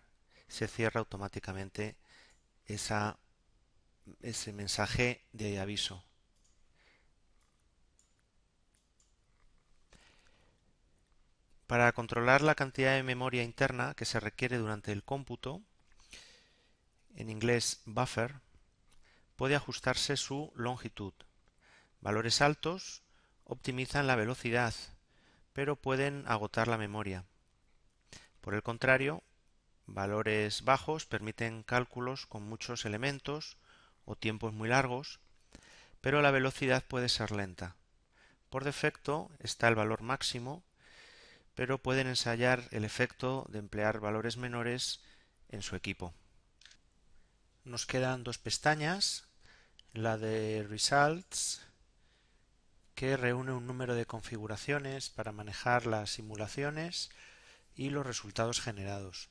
se cierra automáticamente ese mensaje de aviso. Para controlar la cantidad de memoria interna que se requiere durante el cómputo, en inglés buffer, puede ajustarse su longitud. Valores altos optimizan la velocidad, pero pueden agotar la memoria. Por el contrario, Valores bajos permiten cálculos con muchos elementos o tiempos muy largos, pero la velocidad puede ser lenta. Por defecto está el valor máximo, pero pueden ensayar el efecto de emplear valores menores en su equipo. Nos quedan dos pestañas, la de Results, que reúne un número de configuraciones para manejar las simulaciones y los resultados generados.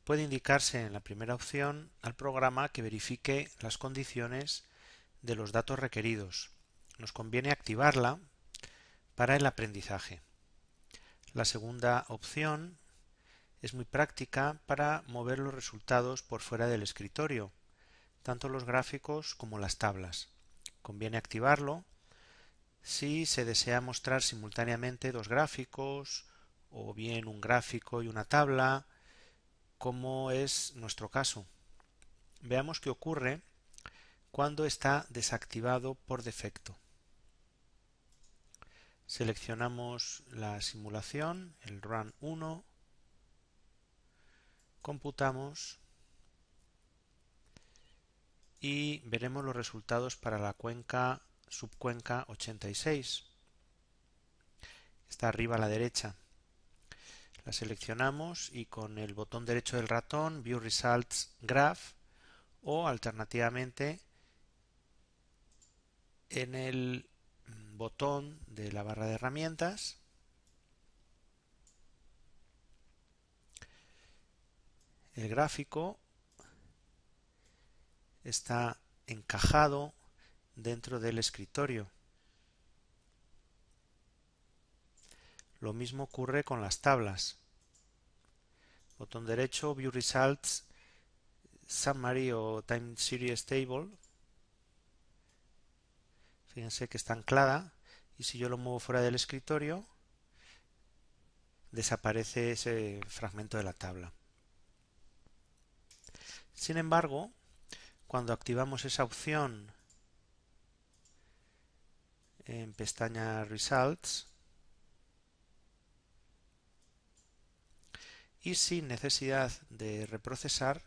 Puede indicarse en la primera opción al programa que verifique las condiciones de los datos requeridos. Nos conviene activarla para el aprendizaje. La segunda opción es muy práctica para mover los resultados por fuera del escritorio, tanto los gráficos como las tablas. Conviene activarlo si se desea mostrar simultáneamente dos gráficos o bien un gráfico y una tabla, como es nuestro caso. Veamos qué ocurre cuando está desactivado por defecto. Seleccionamos la simulación, el Run 1, computamos y veremos los resultados para la subcuenca 86. Está arriba a la derecha. La seleccionamos y con el botón derecho del ratón View Results Graph o alternativamente en el botón de la barra de herramientas el gráfico está encajado dentro del escritorio. Lo mismo ocurre con las tablas. Botón derecho, View Results, Summary o Time Series Table. Fíjense que está anclada y si yo lo muevo fuera del escritorio, desaparece ese fragmento de la tabla. Sin embargo, cuando activamos esa opción en pestaña Results y sin necesidad de reprocesar,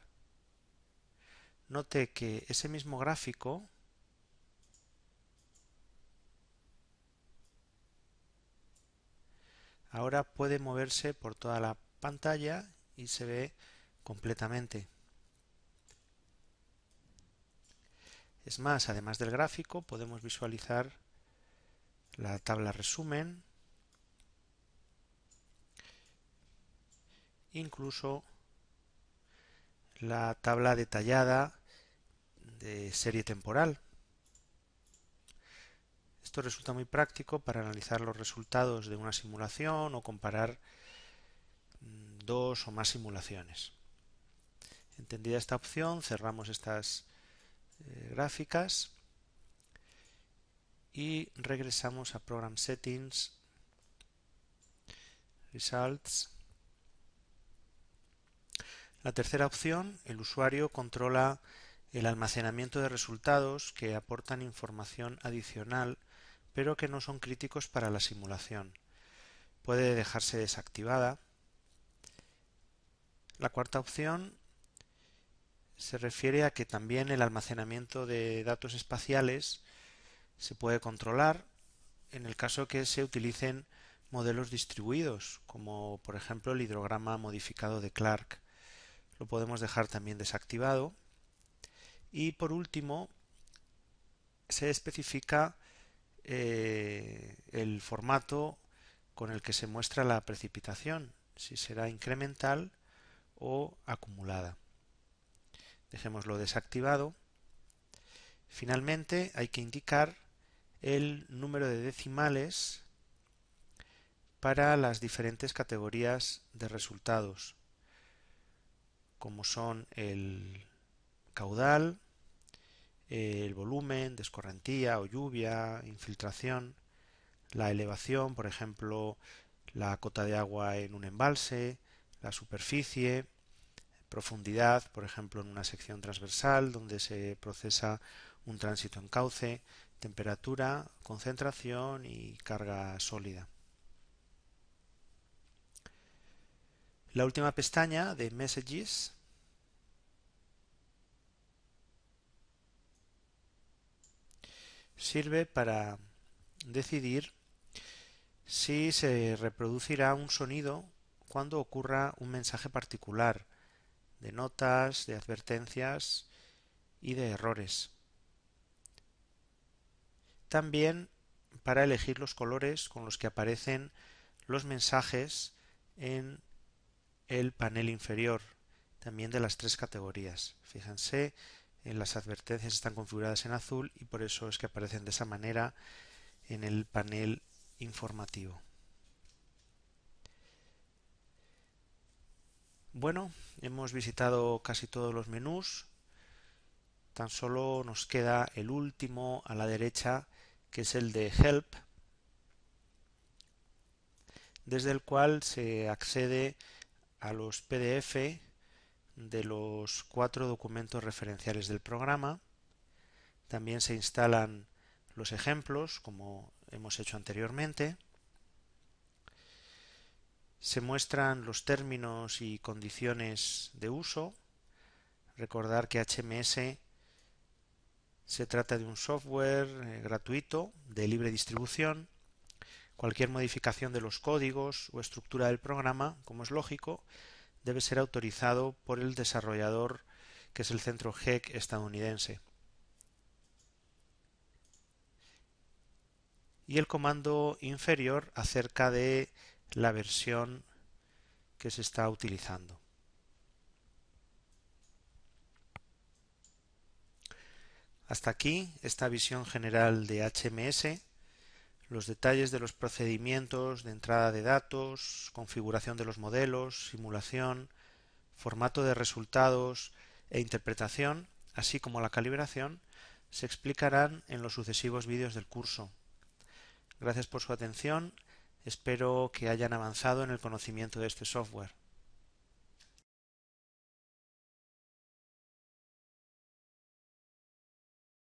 note que ese mismo gráfico ahora puede moverse por toda la pantalla y se ve completamente. Es más, además del gráfico, podemos visualizar la tabla resumen, incluso la tabla detallada de serie temporal. Esto resulta muy práctico para analizar los resultados de una simulación o comparar dos o más simulaciones. Entendida esta opción, cerramos estas gráficas y regresamos a Program Settings, Results. La tercera opción, el usuario controla el almacenamiento de resultados que aportan información adicional pero que no son críticos para la simulación. Puede dejarse desactivada. La cuarta opción se refiere a que también el almacenamiento de datos espaciales se puede controlar en el caso que se utilicen modelos distribuidos, como por ejemplo el hidrograma modificado de Clark. Lo podemos dejar también desactivado. Y por último, se especifica el formato con el que se muestra la precipitación, si será incremental o acumulada. Dejémoslo desactivado. Finalmente hay que indicar el número de decimales para las diferentes categorías de resultados, como son el caudal, el volumen de escorrentía o lluvia, infiltración, la elevación, por ejemplo, la cota de agua en un embalse, la superficie, profundidad, por ejemplo, en una sección transversal donde se procesa un tránsito en cauce, temperatura, concentración y carga sólida. La última pestaña de Messages sirve para decidir si se reproducirá un sonido cuando ocurra un mensaje particular de notas, de advertencias y de errores. También para elegir los colores con los que aparecen los mensajes en el panel inferior, también de las tres categorías. Fíjense, las advertencias están configuradas en azul y por eso es que aparecen de esa manera en el panel informativo. Bueno, hemos visitado casi todos los menús. Tan solo nos queda el último a la derecha, que es el de Help, desde el cual se accede a los PDF de los 4 documentos referenciales del programa. También se instalan los ejemplos, como hemos hecho anteriormente. Se muestran los términos y condiciones de uso. Recordar que HMS se trata de un software gratuito de libre distribución. Cualquier modificación de los códigos o estructura del programa, como es lógico, debe ser autorizado por el desarrollador, que es el centro GEC estadounidense. Y el comando inferior acerca de la versión que se está utilizando. Hasta aquí esta visión general de HMS, los detalles de los procedimientos de entrada de datos, configuración de los modelos, simulación, formato de resultados e interpretación, así como la calibración, se explicarán en los sucesivos vídeos del curso. Gracias por su atención, espero que hayan avanzado en el conocimiento de este software.